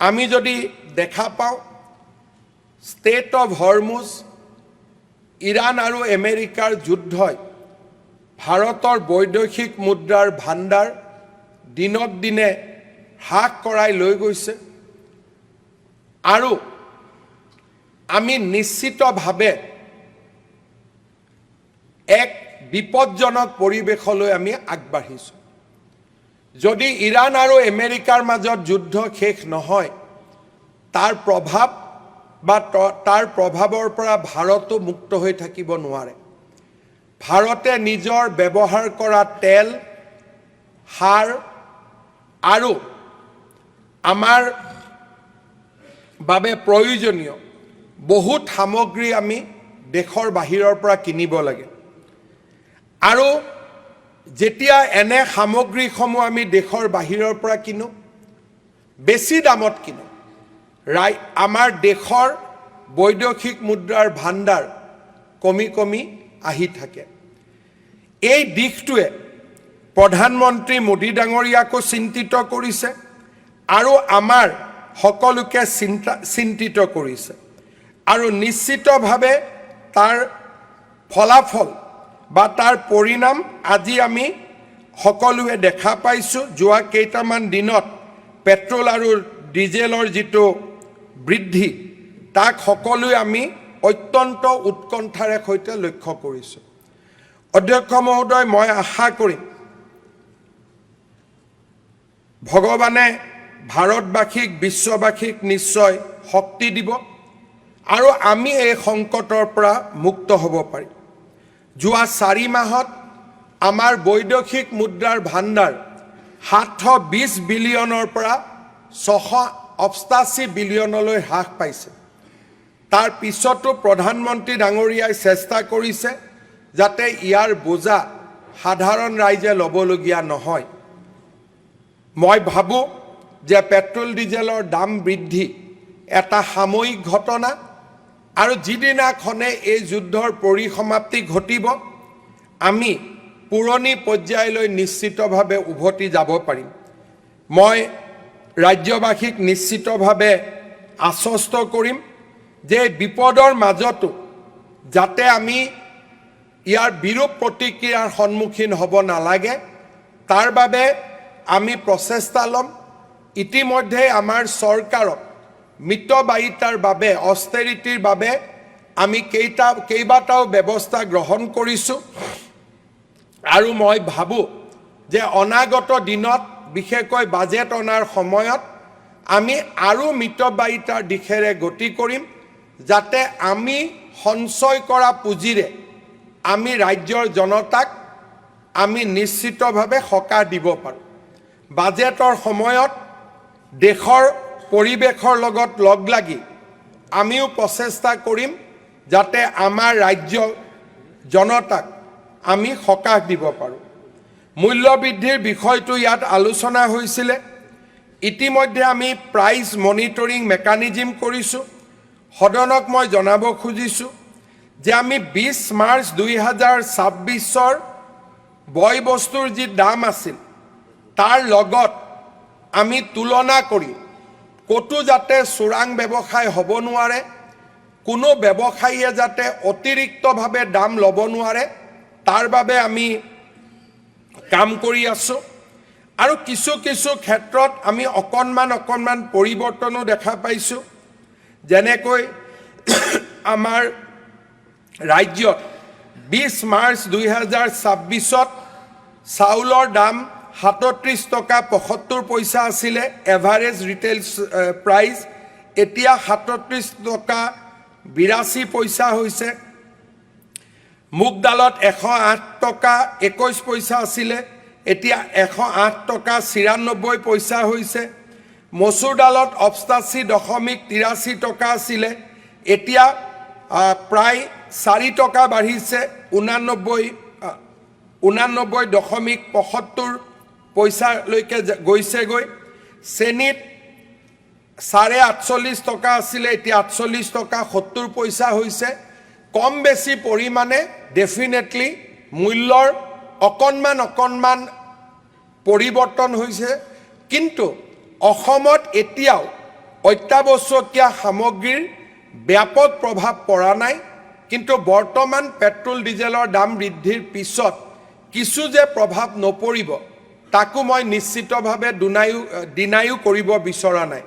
আমি যদি দেখা পাওঁ ষ্টেট অফ হৰমুজ ইৰাণ আৰু আমেৰিকাৰ যুদ্ধই ভাৰতৰ বৈদেশিক মুদ্ৰাৰ ভাণ্ডাৰ দিনক দিনে হ্ৰাস কৰাই লৈ গৈছে আৰু আমি নিশ্চিতভাৱে এক বিপদজনক পৰিৱেশলৈ আমি আগবাঢ়িছোঁ যদি ইৰাণ আৰু আমেৰিকাৰ মাজত যুদ্ধ শেষ নহয় তাৰ প্ৰভাৱ বা তাৰ প্ৰভাৱৰ পৰা ভাৰতো মুক্ত হৈ থাকিব নোৱাৰে ভাৰতে নিজৰ ব্যৱহাৰ কৰা তেল সাৰ আৰু আমাৰ বাবে প্ৰয়োজনীয় বহুত সামগ্ৰী আমি দেশৰ বাহিৰৰ পৰা কিনিব লাগে আৰু যেতিয়া এনে সামগ্ৰীসমূহ আমি দেশৰ বাহিৰৰ পৰা কিনো বেছি দামত কিনো আমাৰ দেশৰ বৈদেশিক মুদ্ৰাৰ ভাণ্ডাৰ কমি কমি আহি থাকে এই দিশটোৱে প্ৰধানমন্ত্ৰী মোদী ডাঙৰীয়াকো চিন্তিত কৰিছে আৰু আমাৰ সকলোকে চিন্তিত কৰিছে আৰু নিশ্চিতভাৱে তাৰ ফলাফল বা তাৰ পৰিণাম আজি আমি সকলোৱে দেখা পাইছোঁ যোৱা কেইটামান দিনত পেট্ৰল আৰু ডিজেলৰ যিটো বৃদ্ধি তাক সকলোৱে আমি অত্যন্ত উৎকণ্ঠাৰে সৈতে লক্ষ্য কৰিছোঁ অধ্যক্ষ মহোদয় মই আশা কৰিম ভগৱানে ভাৰতবাসীক বিশ্ববাসীক নিশ্চয় শক্তি দিব আৰু আমি এই সংকটৰ পৰা মুক্ত হ'ব পাৰিম যোৱা 4 মাহত আমাৰ বৈদেশিক মুদ্ৰাৰ ভাণ্ডাৰ 720 বিলিয়নৰ পৰা 688 বিলিয়নলৈ হ্ৰাস পাইছে তাৰ পিছতো প্ৰধানমন্ত্ৰী ডাঙৰীয়াই চেষ্টা কৰিছে যাতে ইয়াৰ বোজা সাধাৰণ ৰাইজে ল'বলগীয়া নহয় মই ভাবোঁ যে পেট্ৰল ডিজেলৰ দাম বৃদ্ধি এটা সাময়িক ঘটনা আৰু যিদিনাখনে এই যুদ্ধৰ পৰিসমাপ্তি ঘটিব আমি পুৰণি পৰ্যায়লৈ নিশ্চিতভাৱে উভতি যাব পাৰিম মই ৰাজ্যবাসীক নিশ্চিতভাৱে আশ্বস্ত কৰিম যে বিপদৰ মাজতো যাতে আমি ইয়াৰ বিৰূপ প্ৰতিক্ৰিয়াৰ সন্মুখীন হ'ব নালাগে তাৰ বাবে আমি প্ৰচেষ্টা ল'ম ইতিমধ্যে আমাৰ চৰকাৰক মিতব্যয়িতাৰ বাবে অষ্টেৰিটিৰ বাবে আমি কেইবাটাও ব্যৱস্থা গ্ৰহণ কৰিছোঁ আৰু মই ভাবোঁ যে অনাগত দিনত বিশেষকৈ বাজেট অনাৰ সময়ত আমি আৰু মিতব্যয়িতাৰ দিশেৰে গতি কৰিম যাতে আমি সঞ্চয় কৰা পুঁজিৰে আমি ৰাজ্যৰ জনতাক আমি নিশ্চিতভাৱে সকাহ দিব পাৰোঁ বাজেটৰ সময়ত দেশৰ পৰিৱেশৰ লগত লগ লাগি আমিও প্ৰচেষ্টা কৰিম যাতে আমাৰ ৰাজ্য জনতাক আমি সকাহ দিব পাৰোঁ মূল্যবৃদ্ধিৰ বিষয়টো ইয়াত আলোচনা হৈছিলে ইতিমধ্যে আমি প্ৰাইচ মনিটৰিং মেকানিজম কৰিছোঁ সদনক মই জনাব খুজিছোঁ যে আমি 20 মাৰ্চ 2026 বয় বস্তুৰ যি দাম আছিল তাৰ লগত আমি তুলনা কৰি কতো যাতে চোৰাং ব্যৱসায় হ'ব নোৱাৰে কোনো ব্যৱসায়ীয়ে যাতে অতিৰিক্তভাৱে দাম ল'ব নোৱাৰে তাৰ বাবে আমি কাম কৰি আছোঁ আৰু কিছু ক্ষেত্ৰত আমি অকণমান পৰিৱৰ্তনো দেখা পাইছোঁ যেনেকৈ আমাৰ ৰাজ্যত 20 মাৰ্চ 2026 চাউলৰ দাম 37 টকা 75 পইচা আছিলে এভাৰেজ ৰিটেইল প্ৰাইচ এতিয়া 37 টকা 82 পইচা হৈছে মুগ দালত 108 টকা 21 পইচা আছিলে এতিয়া 108 টকা 93 পইচা হৈছে মচুৰ দালত 88.83 টকা আছিলে এতিয়া প্ৰায় 4 টকা বাঢ়িছে 89.75 পইচালৈকে গৈছেগৈ চেনিত 48.5 টকা আছিলে এতিয়া 48 টকা 70 পইচা হৈছে কম বেছি পৰিমাণে ডেফিনেটলি মূল্যৰ অকণমান পৰিৱৰ্তন হৈছে কিন্তু অসমত এতিয়াও অত্যাৱশ্যকীয় সামগ্ৰীৰ ব্যাপক প্ৰভাৱ পৰা নাই কিন্তু বৰ্তমান পেট্ৰল ডিজেলৰ দাম বৃদ্ধিৰ পিছত কিছু যে প্ৰভাৱ নপৰিব তাকো মই নিশ্চিতভাৱে ডিনায়ো কৰিব বিচৰা নাই